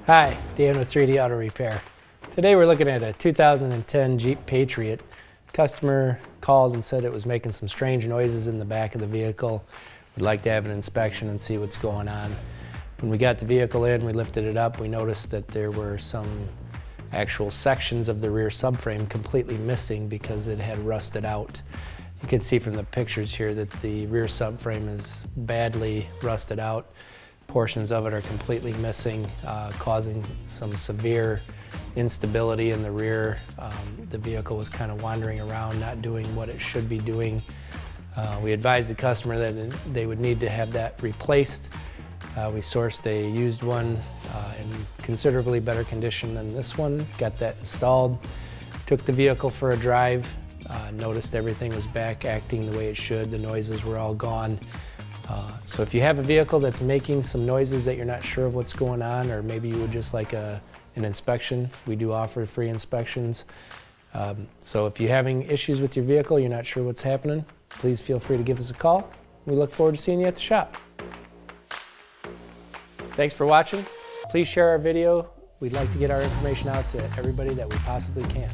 Hi, Dan with 3D Auto Repair. Today we're looking at a 2010 Jeep Patriot. Customer called and said it was making some strange noises in the back of the vehicle. Would like to have an inspection and see what's going on. When we got the vehicle in, we lifted it up, we noticed that there were some actual sections of the rear subframe completely missing because it had rusted out. You can see from the pictures here that the rear subframe is badly rusted out. Portions of it are completely missing, causing some severe instability in the rear. The vehicle was kind of wandering around, not doing what it should be doing. We advised the customer that they would need to have that replaced. We sourced a used one in considerably better condition than this one, got that installed, took the vehicle for a drive, noticed everything was back acting the way it should, the noises were all gone. So if you have a vehicle that's making some noises that you're not sure of what's going on, or maybe you would just like an inspection, we do offer free inspections. So if you're having issues with your vehicle, you're not sure what's happening, please feel free to give us a call. We look forward to seeing you at the shop. Thanks for watching. Please share our video. We'd like to get our information out to everybody that we possibly can.